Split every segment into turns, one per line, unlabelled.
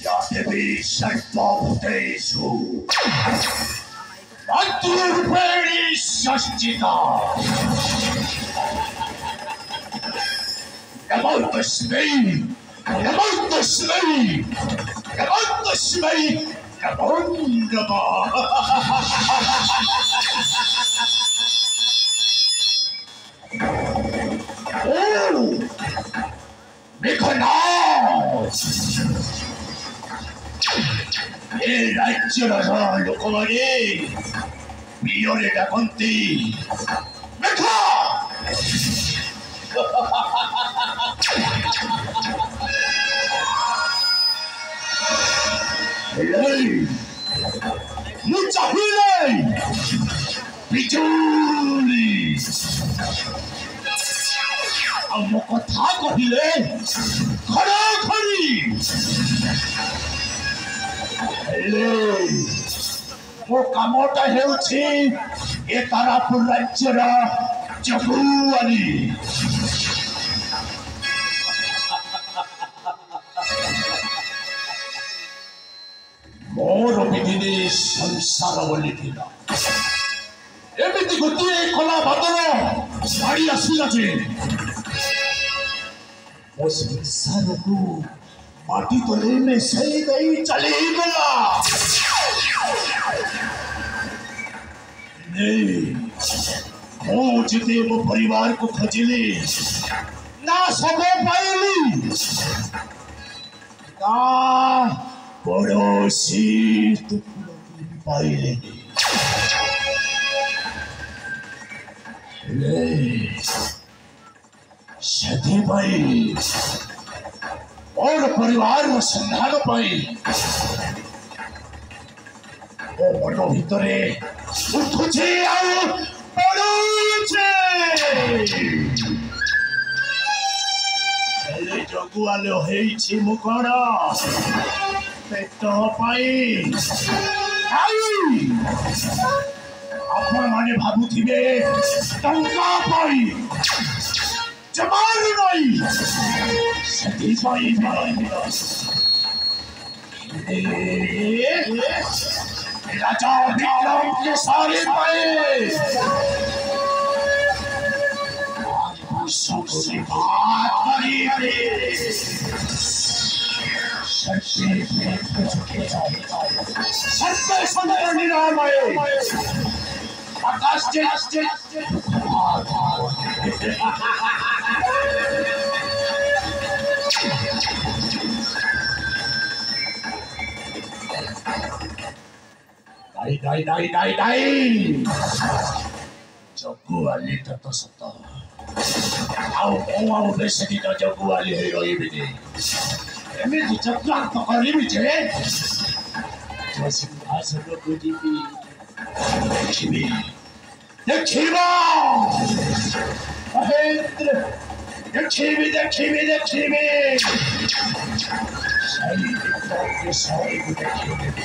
Yadevi Sarvabhutesu Maturuperi Sastita About the slave! About the slave! About the slave! Abundaba! Oh! Nicolas! E la locomani! Migliore da Conti! Mecca! Lei! Mujahile! Bijuli! Amoko tako hile! Khara khari! Lei! Mo kamota ହେଉଛି ଏ ତାରାପୁର ରାଜ୍ୟର ଜଗୁଆଳି ମୋର ବିଧିରେ ସଂସାର ବୋଲି ଥିଲା ଏମିତି ଗୋଟିଏ କଲା ବାଦଲ ମାଡ଼ି ଆସିଲା ଯେ ମୋ ସଂସାରକୁ ମାଟି ତଳେ ମିଶାଇ ଦେଇ ଚାଲିଗଲା ମୁଁ ଯେତେ ମୋ ପରିବାରକୁ ଖୋଜିଲି ନା ଶବ ପାଇଲି ନା ପଡ଼ୋଶୀ ପାଇଲିନି ହେଲେ ସେଥିପାଇଁ ମୋର ପରିବାରର ସନ୍ଧାନ ପାଇଁ ମୋ ମନ ଭିତରେ ଉଠୁଛି ଆଉ ପଡ଼ୁଛି ହେଲେ ଜଗୁଆଳ ହେଇଛି ମୁଁ କଣ ପେଟ ପାଇଁ ଆପଣମାନେ ଭାବୁଥିବେ ଟଙ୍କା ପାଇଁ ଜମାରୁ ନାହିଁ ସେଥିପାଇଁ राजा विक्रम के सारे पाए सबसे बात करी सत्य सुंदर निरामय आकाश Dai. Jogwali to sata. Au besedi to jogwali hero ibidi. Emiti chaklan to karibi je. Josim asalo kujibi. Dekhiba. Mahendra. Dekhibi. Sai dekhibi.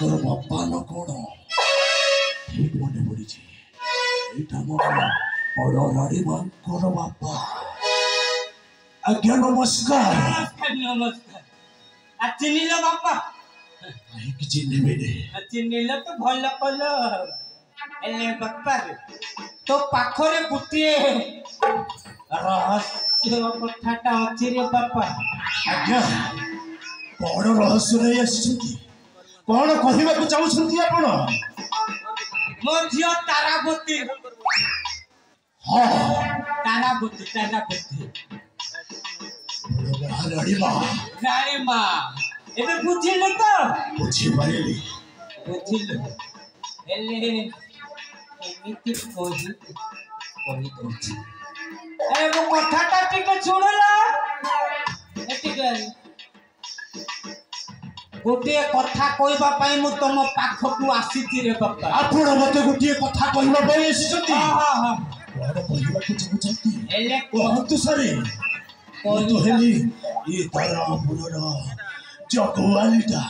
बापा न कौन ठीक मने पड़ी एटा मोर बड़ लाड़ी मांकर बापा आज्ञा नमस्कार
चिन्हिल बापा
काहे चिन्हिबेनी
चिन्हिल तो भल कल एले बापा तो पाखरे गुटिए रहस्य कथाटा अछि रे बापा
आज्ञा कौन रहस्य नहीं आसी कौन कहवाक चाहते आपण
मो झियो ताराबती
हाँ
ताराबती
राणी
माँ एबे बुझिले तो
बुझी पारिली
बुझिले एले एमिति कही दउछि ए मो कथाटा टिके सुनला एटिके गोटे कथा कहवा पाई मु तुम पाखकु आसीछि रे बापा
आपण मते गोटे कथा कहवा पाई आसीछथि
हां हां
कौन कहवाक चाहते
एले
कहतु सारे कहतु हेली ये तारापुरर जगुआलीटा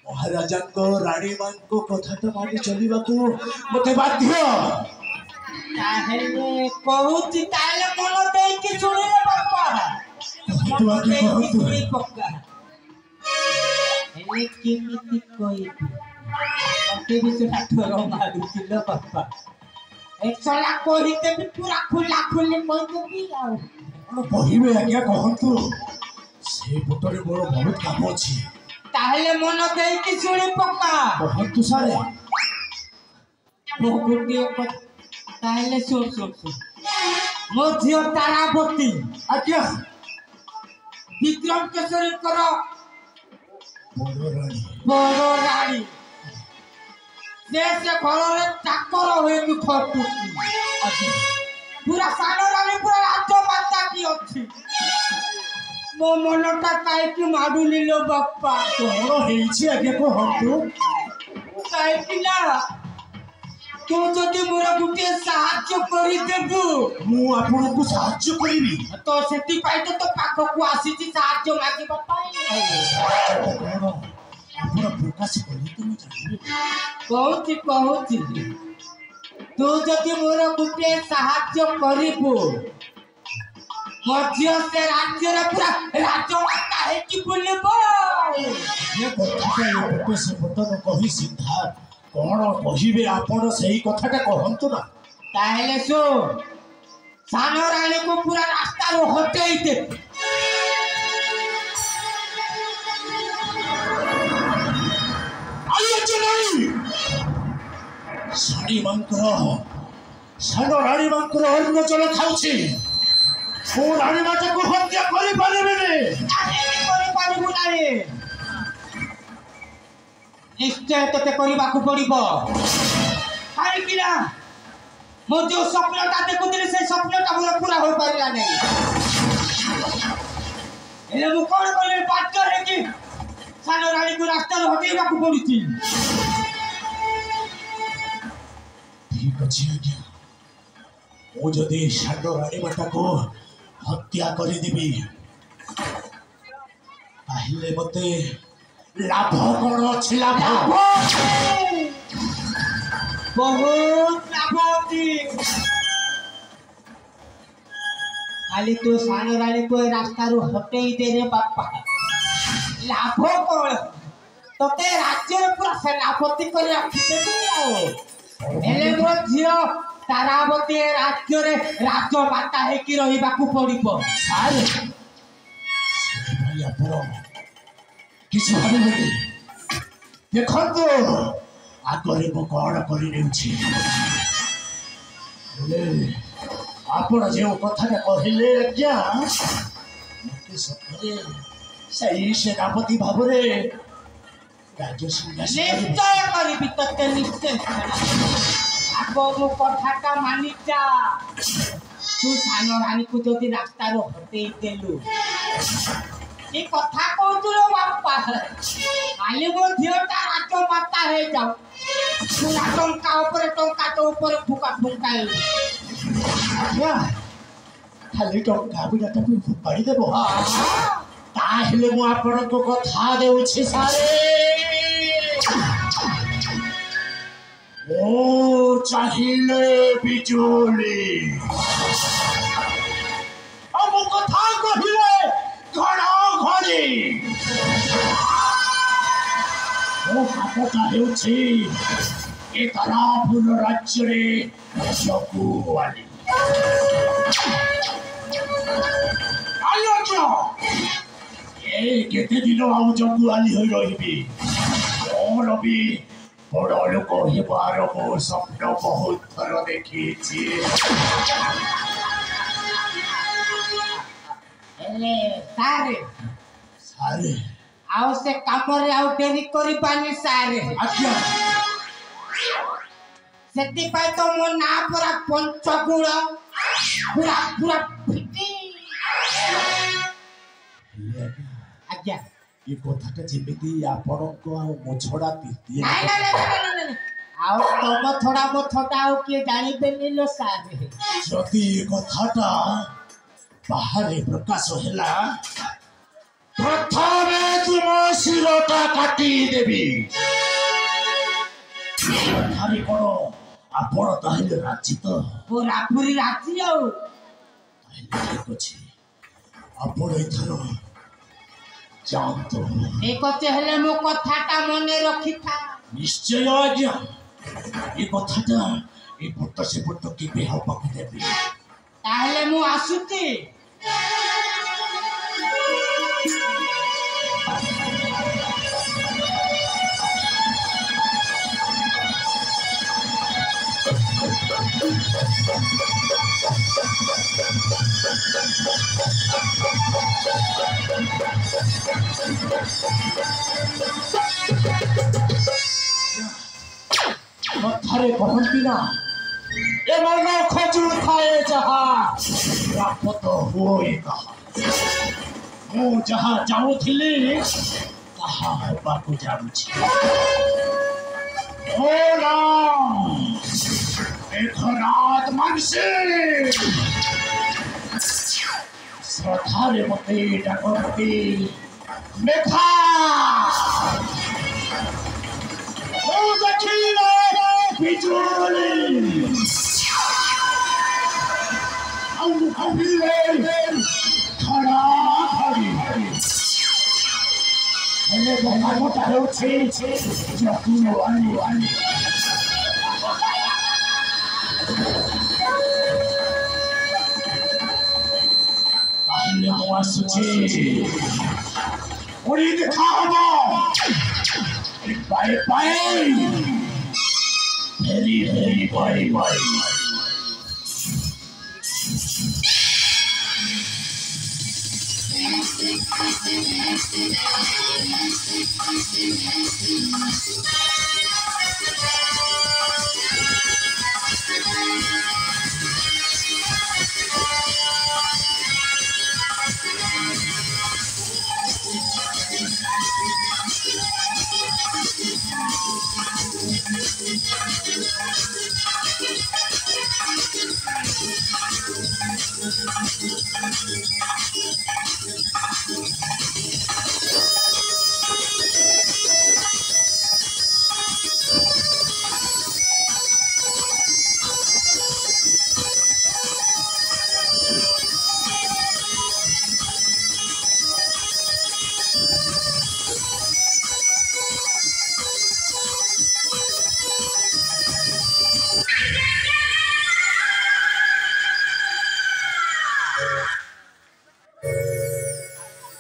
महाराजा को रानी मान को कथा तो मानि चलिबाकू मते बाध्य
ताहेले कहूति ताहेले मन देई कि सुनिले बापा
कहतु आगे कहतु
पक्का एले केमिति कोई मते भी से ठाठर मारुतिलो बापा एकसला कहिते भी पूरा खुला खुले कहि देबी आ
कहिबे आज्ञा कहतु से पुटरे मोर बहुत काम अछि
ताहेले मन देई कि सुनि पक्का
कहतु सारे
मो गुटिए ताहेले सुन मो झियो ताराबती
आज्ञा
विक्रम केसरी करो
बड़
रानी से घर में चाकर हुए कि खटुची पूरा सानो रानी पूरा राज्य माता की अच्छी मो मनटा काईकि माडुली लो बापा
तोर हेछि आगे कहतु
काईकि ना तू जदि मोर गुटे साहाय्य करि देबु
मु आपन को साहाय्य करिबी
तो सेति पाई तो पाखकु आसीछि साहाय्य मागी बापा
ଆପଣ ପ୍ରକାଶ କଲି ତ ମୁଁ ଜାଣିବି
କହୁଛି ତୁ ଯଦି ମୋର ଗୋଟିଏ ସାହାଯ୍ୟ କରିବୁ ମୋ ଝିଅ ସେ ରାଜ୍ୟରେ ପୁରା ରାଜମାତା ହେଇକି ବୁଲିବ
ଏ କଥାଟା ଏପଟେ ସେପଟ ନ କହି ସିଧା କ'ଣ କହିବେ ଆପଣ ସେଇ କଥାଟା କହନ୍ତୁ ନା
ତାହେଲେ ଶୁଣ ସାନ ରାଣୀକୁ ପୁରା ରାସ୍ତାରୁ ହଟେଇ ଦେ
साड़ी मंकर सानो रानी मंकर अन्न चल खाउछि ओ रानी माता को हत्या करि पारिबेने
करि पारिबु नाही निश्चय तते करिबाकू पड़िबो काहे कि ना मो जो स्वप्नटा देखुथिले से स्वप्नटा मोर पूरा होई पारिला नाही एले मु कोन कले बाध्य हे कि सानो रानी को रास्ता हटेबाकू पड़ुछि
ठीक अच्छी आज्ञा मु जदि सानो रानी माता को हत्या करिदेबी ताहिले मते लाभ कौन अच्छी लाभ
बहुत लाभ होती खाली तो सानो रानी को रास्ता रू हटेई दे रे बापा लाभ कौन तोते राज्य पूरा सेनापति कर रखी देबी एले मो झियो ताराबती राज्य रे राजमाता हे कि रहिबाकू पड़िबो
सारे भाई आपण किसी भाबिबेनी देखंतु आगरे मो कौन करि नेउछि आपण जे कथाटा कहिले आज्ञा मते सतरे सही सेनापति भाबरे राज्य सिंहासन
निश्चय करिबि तते निश्चय आगो मो कथाटा मानि जा तू सानो रानी को जदि रास्ता रो हटेई देलु ए कथा कहतु रो बापा खाली मो झियोटा राजमाता हे जाऊ पूरा टंका तो ऊपर फुका फुकाई
खाली टंका बिना तो फुपाड़ी देबो ताहेले मु आपण को कथा देउछि सारे ओ चाहिए बिजुली अब कथा कहिले घड़ा ରାଣୀ ମୋ କାମଟା ହେଉଛି ଏ ତାରାପୁର ରାଜ୍ୟରେ ଜଗୁଆଳି। କେତେ ଦିନ ଆଉ ଜଗୁଆଳି ହୋଇ ରହିବି? ମୋର ବି ବଡ଼ ଲୋକ ହେବାର ମୋ ସ୍ୱପ୍ନ ବହୁତ ଥର ଦେଖିଛି।
ହେଲେ ସାରେ
ସାରେ
ଆଉ ସେ କାମରେ ଆଉ ଡେରି କରିପାରୁନି ସାରେ।
ଆଜ୍ଞା
ସେଥିପାଇଁ ତ ମୋ ନାଁ ପରା ପଞ୍ଚଗୁଣ ପୁରା ପୁରା ଫିଟି। ଆଜ୍ଞା
ଏ କଥାଟା ଯେମିତି ଆପଣଙ୍କ ଆଉ ମୋ ଛଡ଼ା ତିର୍ତିଏ
ଆଉ ତମ ଥଡ଼ା ମୋ ଥଟା ଆଉ କିଏ ଜାଣିବେନି ଲୋ ସାରେ।
ଯଦି ଏ କଥାଟା ବାହାରେ ପ୍ରକାଶ ହେଲା ପ୍ରଥମେ ତୁମ ଶିରଟା କାଟିଦେବି। କଥାରେ କ'ଣ ଆପଣ ତାହେଲେ ରାଜି ତ?
ପୁରାପୁରି ରାଜି ଆଉ।
ତାହେଲେ ଠିକ ଅଛି ଆପଣ ଏଥର ଯାଆନ୍ତୁ।
ଠିକ ଅଛି ହେଲେ ମୋ କଥାଟା ମନେ ରଖିଥା।
ନିଶ୍ଚୟ ଆଜ୍ଞା ଏ କଥାଟା ଏପଟ ସେପଟ କେବେ ହବାକୁ ଦେବି।
ତାହେଲେ ମୁଁ ଆସୁଛି।
କଥାରେ କହନ୍ତି ନା ଏ ମନ ଖଜୁର ଖାଏ ଯାହା ପ୍ରାପ୍ତ ହୁଏ ତାହା। ମୁଁ ଯାହା ଚାହୁଁଥିଲି ତାହା ହେବାକୁ ଯାଉଛି। ଓ ରାମ ମେଘନାଦ ମାନସୀ ଶ୍ରଦ୍ଧାରେ ମତେ ଡାକନ୍ତି ମେଘା। ମୁଁ ଦେଖିଲେ ବିଜୁଳି ଆଉ କହିଲେ ଖଡ଼ାଖଡ଼ି। ହେଲେ କାମଟା ହେଉଛି ଜଗୁଆଳି। ତାହେଲେ ମୁଁ ଆସୁଛି ପୁଣି ଦେଖା ହବ। Bye bye very very bye bye.